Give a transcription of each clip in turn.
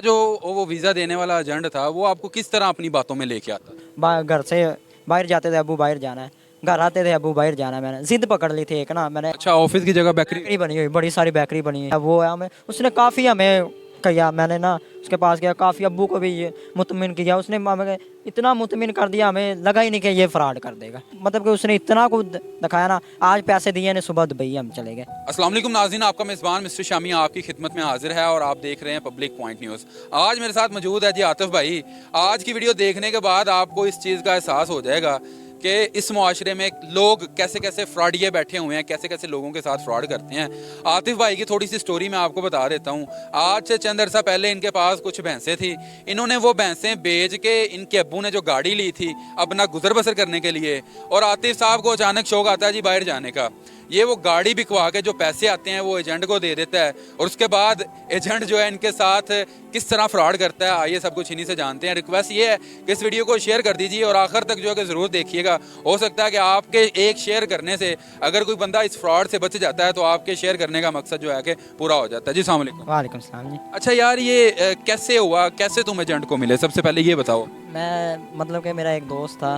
जो वो वीज़ा देने वाला एजेंट था वो आपको किस तरह अपनी बातों में लेके आता? घर से बाहर जाते थे, अबू बाहर जाना है। घर आते थे, अबू बाहर जाना है। मैंने जिद पकड़ ली थी एक ना, मैंने अच्छा, ऑफिस की जगह बेकरी। बेकरी बनी हुई, बड़ी सारी बेकरी बनी है। वो है हमें, उसने काफ़ी हमें किया। मैंने ना उसके पास गया, काफ़ी अब्बू को भी ये मुतमिन किया। उसने हमें इतना मुतमिन कर दिया, हमें लगा ही नहीं कि ये फ्रॉड कर देगा। मतलब कि उसने इतना कुछ दिखाया ना, आज पैसे दिए ने, सुबह दुबई हम चले गए। अस्सलाम वालेकुम नाज़रीन, आपका मेज़बान मिस्टर शामी आपकी खिदमत में हाजिर है और आप देख रहे हैं पब्लिक पॉइंट न्यूज़। आज मेरे साथ मौजूद है जी आतिफ भाई। आज की वीडियो देखने के बाद आपको इस चीज़ का एहसास हो जाएगा कि इस मुआशरे में लोग कैसे कैसे फ्रॉडिये बैठे हुए हैं, कैसे कैसे लोगों के साथ फ्रॉड करते हैं। आतिफ भाई की थोड़ी सी स्टोरी मैं आपको बता देता हूँ। आज से चंद अरसा पहले इनके पास कुछ भैंसें थी। इन्होंने वो भैंसें बेच के इनके अब्बू ने जो गाड़ी ली थी अपना गुजर बसर करने के लिए, और आतिफ साहब को अचानक शौक आता है जी बाहर जाने का। ये वो गाड़ी बिकवा के जो पैसे आते हैं वो एजेंट को दे देता है, और उसके बाद एजेंट जो है इनके साथ किस तरह फ्रॉड करता है आइए सब कुछ इन्हीं से जानते हैं। रिक्वेस्ट ये है कि इस वीडियो को शेयर कर दीजिए और आखिर तक जो है कि ज़रूर देखिएगा। हो सकता है कि आपके एक शेयर करने से अगर कोई बंदा इस फ्रॉड से बच जाता है तो आपके शेयर करने का मकसद जो है कि पूरा हो जाता है। जी अस्सलाम वालेकुम। वालेकुम सलाम जी। अच्छा यार, ये कैसे हुआ, कैसे तुम एजेंट को मिले, सबसे पहले ये बताओ। मैं मतलब कि मेरा एक दोस्त था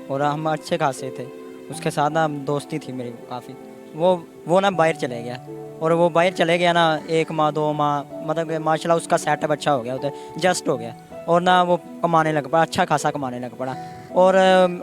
और हम अच्छे खासे थे। उसके साथ ना दोस्ती थी मेरी काफ़ी। वो ना बाहर चले गया, और वो बाहर चले गया ना, 1 माह 2 माह, मतलब कि माशाल्लाह उसका सेटअप अच्छा हो गया उधर, जस्ट हो गया। और ना वो कमाने लग पड़ा, अच्छा खासा कमाने लग पड़ा। और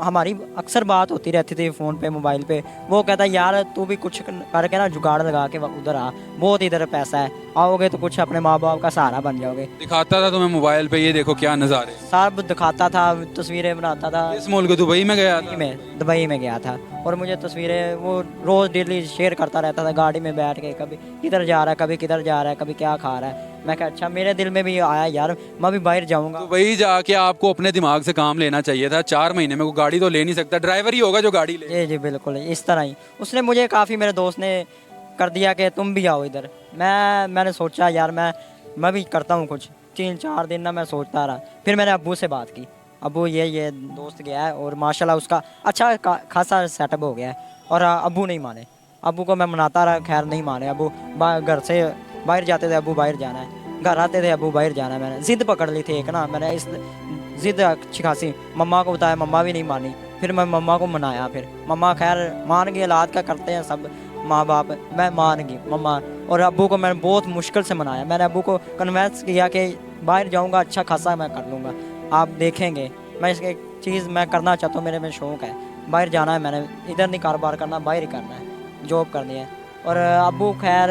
हमारी अक्सर बात होती रहती थी फ़ोन पे, मोबाइल पे। वो कहता यार तू भी कुछ करके ना जुगाड़ लगा के उधर आ, बहुत इधर पैसा है, आओगे तो कुछ अपने माँ बाप का सहारा बन जाओगे। दिखाता था तुम्हें मोबाइल पे, ये देखो क्या नज़ारे। सब दिखाता था, तस्वीरें बनाता था। इस मुल्क दुबई में गया था। दुबई में गया था, और मुझे तस्वीरें वो रोज़ डेली शेयर करता रहता था गाड़ी में बैठ के। कभी किधर जा रहा है, कभी किधर जा रहा है, कभी क्या खा रहा है। मैं कहा अच्छा, मेरे दिल में भी आया यार मैं भी बाहर जाऊंगा। दुबई जाके आपको अपने दिमाग से काम लेना चाहिए था। 4 महीने में वो गाड़ी तो ले नहीं सकता, ड्राइवर ही होगा जो गाड़ी ले। जी जी बिल्कुल, इस तरह ही उसने मुझे काफ़ी, मेरे दोस्त ने कर दिया कि तुम भी आओ इधर। मैंने सोचा यार मैं भी करता हूँ कुछ। 3-4 दिन ना मैं सोचता रहा, फिर मैंने अब्बू से बात की। अब्बू ये दोस्त गया है और माशाल्लाह उसका अच्छा खासा सेटअप हो गया है। और अब्बू नहीं माने, अब्बू को मैं मनाता रहा, खैर नहीं माने अब्बू। घर से बाहर जाते थे, अब्बू बाहर जाना है। घर आते थे, अब्बू बाहर जाना है। मैंने जिद पकड़ ली थी एक ना, मैंने इस जिद अच्छी खासी मम्मा को बताया, मम्मा भी नहीं मानी। फिर मैं मम्मा को मनाया, फिर मम्मा खैर मान गई। औलाद का करते हैं सब माँ बाप, मैं मान गई मम्मा। और अब्बू को मैंने बहुत मुश्किल से मनाया। मैंने अब्बू को कन्वेंस किया कि बाहर जाऊंगा, अच्छा खासा मैं कर लूँगा, आप देखेंगे। मैं इसकी चीज़ मैं करना चाहता हूँ, मेरे में शौक़ है, बाहर जाना है। मैंने इधर नहीं कारोबार करना, बाहर ही करना है, जॉब करनी है। और अब्बू खैर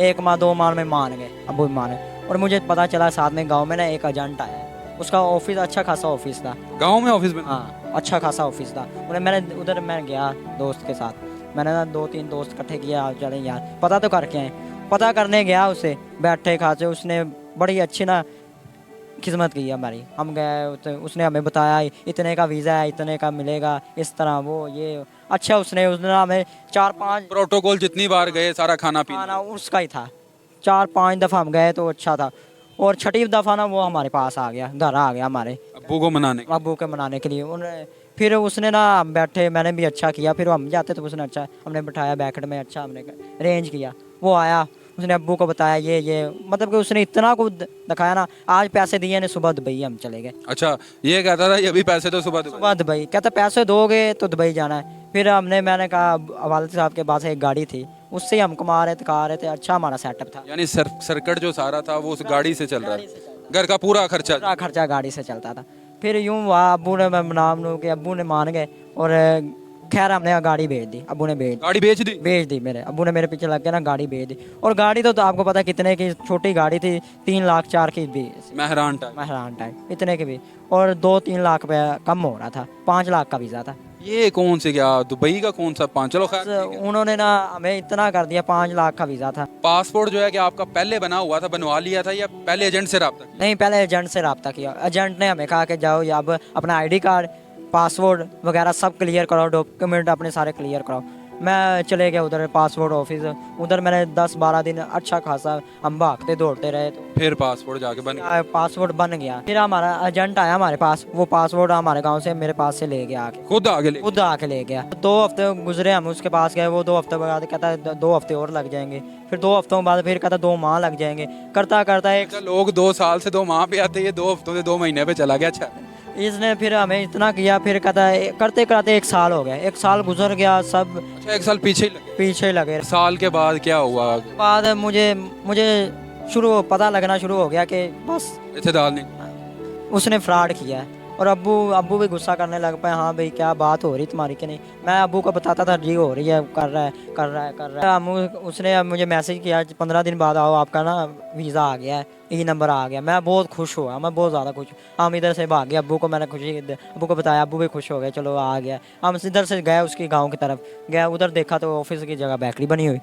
1 माह 2 माह में मान गए, अब्बू भी माने। और मुझे पता चला साथ में गाँव में ना एक एजेंट आया है, उसका ऑफिस अच्छा खासा ऑफिस था। गाँव में ऑफिस में? हाँ, अच्छा खासा ऑफिस था। मैं गया दोस्त के साथ। मैंने ना 2-3 दोस्त इकट्ठे किया, चले यार पता तो करके आए। पता करने गया उसे, बैठे खासे उसने बड़ी अच्छी ना खिदमत की हमारी। हम गए तो उसने हमें बताया इतने का वीज़ा है, इतने का मिलेगा, इस तरह वो ये अच्छा। उसने हमें 4-5 प्रोटोकॉल जितनी बार गए सारा खाना पीना खाना उसका ही था। 4-5 दफ़ा हम गए तो अच्छा था। और छठी दफ़ा ना वो हमारे पास आ गया, घर आ गया हमारे, अब्बू को मनाने। अब्बू के मनाने के लिए। उन्हें फिर उसने ना, हम बैठे, मैंने भी अच्छा किया। फिर हम जाते तो उसने अच्छा, हमने बिठाया बैकेट में, अच्छा हमने अरेंज किया। वो आया, उसने अब्बू को बताया ये मतलब कि उसने इतना कुछ दिखाया ना, आज पैसे दिए ने, सुबह दुबई हम चले गए। अच्छा, ये कहता था ये भी पैसे तो सुबह सुबह दुबई कहता पैसे दोगे तो दुबई जाना है। फिर मैंने कहा, वालिद साहब के पास एक गाड़ी थी, उससे हम कमा रहे थे, खा रहे थे, अच्छा हमारा सेटअप था। यानी सर्कट जो सारा था वो उस गाड़ी से चल रहा है, घर का पूरा खर्चा। पूरा खर्चा गाड़ी से चलता था। फिर यूँ हुआ, अब्बू ने नाम लूँ कि अब्बू ने मान गए। और खैर हमने गाड़ी भेज दी, अब्बू ने गाड़ी बेच दी। मेरे अब्बू ने मेरे पीछे लग के ना गाड़ी भेज दी। और गाड़ी तो आपको पता है कितने की, छोटी गाड़ी थी, 3 लाख 4 की भी, महरान टाइप इतने की भी। और 2-3 लाख रुपया कम हो रहा था, 5 लाख का वीज़ा था। ये कौन से, क्या दुबई का कौन सा 5? चलो खैर, उन्होंने ना हमें इतना कर दिया, 5 लाख का वीज़ा था। पासपोर्ट जो है कि आपका पहले बना हुआ था, बनवा लिया था, या पहले एजेंट से रब्ता किया? नहीं, पहले एजेंट से रब्ता किया। एजेंट ने हमें कहा कि जाओ अब अपना ID कार्ड, पासवर्ड वगैरह सब क्लियर कराओ, डॉक्यूमेंट अपने सारे क्लियर कराओ। मैं चले गया उधर पासपोर्ट ऑफिस। उधर मैंने 10-12 दिन अच्छा खासा हम भागते दौड़ते रहे, तो फिर पासपोर्ट जाके बन गया। पासपोर्ट बन गया। फिर हमारा एजेंट आया हमारे पास, वो पासपोर्ट हमारे गांव से मेरे पास से ले गया आके, खुद आगे ले। खुद आके ले गया। 2 हफ्ते गुजरे, हम उसके पास गए, वो 2 हफ्ते बाद कहता है 2 हफ्ते और लग जाएंगे। फिर 2 हफ्तों बाद फिर कहता 2 माह लग जाएंगे। करता करता एक अच्छा, लोग 2 साल से 2 माह पे आते, ये 2 हफ्तों से 2 महीने पे चला गया। अच्छा, इसने फिर हमें इतना किया, फिर कहता है करते करते 1 साल हो गया, 1 साल गुजर गया, सब अच्छा 1 साल पीछे ही लगे। पीछे लगे। साल के बाद क्या हुआ? बाद मुझे मुझे शुरू पता लगना शुरू हो गया कि बस रिश्तेदार ने। उसने फ्रॉड किया है। और अब्बू भी गुस्सा करने लग पाए, हाँ भाई क्या बात हो रही तुम्हारी कि नहीं। मैं अब्बू को बताता था जी हो रही है, कर रहा है कर रहा है कर रहा है। उसने मुझे मैसेज किया 15 दिन बाद आओ, आपका ना वीज़ा आ गया है, ई नंबर आ गया। मैं बहुत खुश हुआ, मैं बहुत ज़्यादा खुश। हम इधर से भाग गए, अब्बू को मैंने खुशी अब्बू को बताया, अब्बू भी खुश हो गए, चलो आ गया। हम इधर से गए उसकी गाँव की तरफ गया, उधर देखा तो ऑफिस की जगह बेकरी बनी हुई,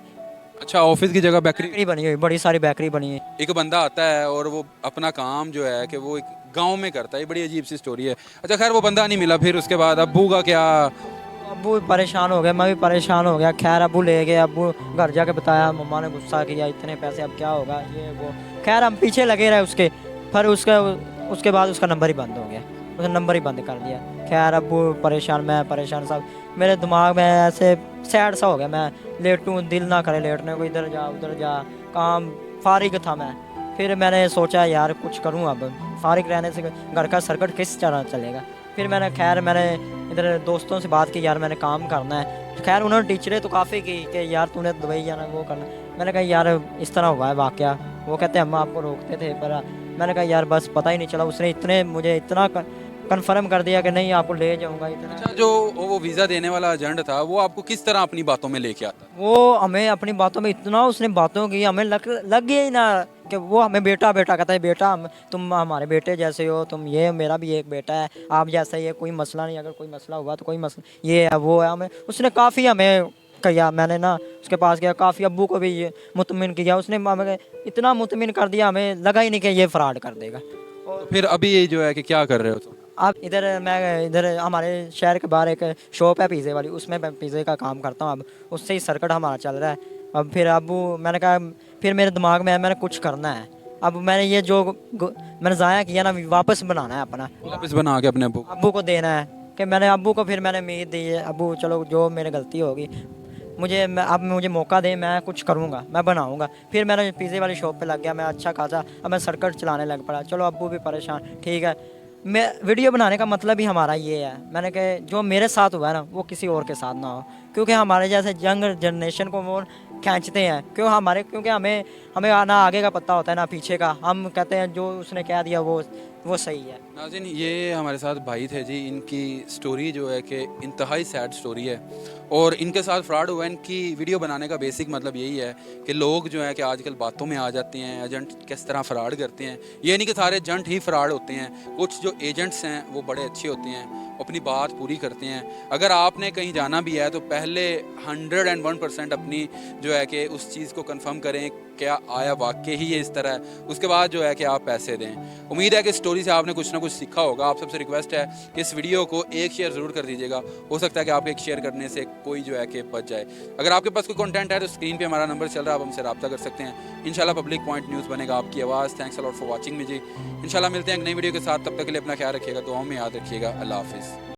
अच्छा, ऑफिस की जगह बेकरी। बेकरी बनी हुई, बड़ी सारी बेकरी बनी हुई। एक बंदा आता है और वो अपना काम जो है कि वो एक गांव में करता है, ये बड़ी अजीब सी स्टोरी है। अच्छा खैर, वो बंदा नहीं मिला, फिर उसके बाद अब्बू का क्या? अब्बू भी परेशान हो गया, मैं भी परेशान हो गया। खैर अब्बू ले गए, अब्बू घर जाके बताया, मम्मा ने गुस्सा किया, इतने पैसे अब क्या होगा ये वो। खैर हम पीछे लगे रहे उसके, फिर उसके बाद उसका नंबर ही बंद हो गया, उसने नंबर ही बंद कर दिया। खैर अब्बू परेशान, मैं परेशान, सब मेरे दिमाग में ऐसे सैड सा हो गया। मैं लेटूँ, दिल ना करे लेटने को, इधर जा उधर जा, काम फारिग था मैं। फिर मैंने सोचा यार कुछ करूँ, अब फारिग रहने से घर का सर्किट किस तरह चलेगा। फिर मैंने इधर दोस्तों से बात की, यार मैंने काम करना है। खैर उन्होंने टीचरें तो काफ़ी की कि यार तूने दुबई जाना, वो करना। मैंने कहा यार इस तरह हुआ है वाक़या, वो कहते हम आपको रोकते थे, पर मैंने कहा यार बस पता ही नहीं चला। उसने मुझे इतना कन्फर्म कर दिया कि नहीं आपको ले जाऊंगा इतना। अच्छा, जो वो वीज़ा देने वाला एजेंट था, वो आपको किस तरह अपनी बातों में लेके आता? वो हमें अपनी बातों में इतना उसने बातों की, हमें लग गया ही ना कि वो हमें बेटा बेटा कहता है, बेटा तुम हमारे बेटे जैसे हो, तुम ये, मेरा भी एक बेटा है आप जैसा ही है, कोई मसला नहीं, अगर कोई मसला हुआ तो कोई मसला, ये है वो है। हमें उसने काफ़ी हमें किया। मैंने ना उसके पास गया, काफ़ी अब्बू को भी ये मुतमिन किया, उसने हमें इतना मुतमिन कर दिया, हमें लगा ही नहीं कि ये फ्रॉड कर देगा। तो फिर अभी ये जो है कि क्या कर रहे हो तुम? अब इधर हमारे शहर के बाहर एक शॉप है पिज़्ज़े वाली, उसमें मैं पिज़्ज़े का काम करता हूँ। अब उससे ही सर्किट हमारा चल रहा है। अब फिर मैंने कहा, फिर मेरे दिमाग में है मैंने कुछ करना है। अब मैंने ये जो मैंने ज़ाया किया ना, वापस बनाना है अपना, वापस बना के अपने अब्बू को देना है। कि मैंने अब्बू को फिर मैंने उम्मीद दी है, अब्बू चलो जो मेरी गलती होगी अब मुझे मौका दे, मैं कुछ करूँगा, मैं बनाऊँगा। फिर मैंने पिज़्ज़े वाली शॉप पे लग गया, मैं अच्छा खासा, अब मैं सर्किट चलाने लग पड़ा। चलो अब्बू भी परेशान, ठीक है। मैं वीडियो बनाने का मतलब ही हमारा ये है, मैंने कहा जो मेरे साथ हुआ है ना वो किसी और के साथ ना हो, क्योंकि हमारे जैसे यंग जनरेशन को वो खींचते हैं, क्योंकि हमें ना आगे का पता होता है ना पीछे का। हम कहते हैं जो उसने कह दिया वो सही है। नाज़रीन, ये हमारे साथ भाई थे जी, इनकी स्टोरी जो है कि इंतहाई सैड स्टोरी है और इनके साथ फ्रॉड हुआ है। इनकी वीडियो बनाने का बेसिक मतलब यही है कि लोग जो है कि आजकल बातों में आ जाते हैं, एजेंट किस तरह फ्रॉड करते हैं। ये नहीं कि सारे एजेंट ही फ्रॉड होते हैं, कुछ जो एजेंट्स हैं वो बड़े अच्छे होते हैं, अपनी बात पूरी करते हैं। अगर आपने कहीं जाना भी है तो पहले 101% अपनी जो है कि उस चीज़ को कंफर्म करें, क्या आया वाकई ही ये इस तरह है, उसके बाद जो है कि आप पैसे दें। उम्मीद है कि स्टोरी से आपने कुछ ना कुछ सीखा होगा। आप सबसे रिक्वेस्ट है कि इस वीडियो को एक शेयर ज़रूर कर दीजिएगा, हो सकता है कि आपके एक शेयर करने से कोई जो है कि बच जाए। अगर आपके पास कोई कंटेंट है तो स्क्रीन पे हमारा नंबर चल रहा है, आप हमसे रब्ता कर सकते हैं। इंशाल्लाह पब्लिक पॉइंट न्यूज़ बनेगा आपकी आवाज़। Thanks a lot for watching me जी। इंशाल्लाह मिलते हैं एक नई वीडियो के साथ, तब तक के लिए अपना ख्याल रखिएगा, दुआओं में याद रखिएगा। अल्लाह हाफिज़।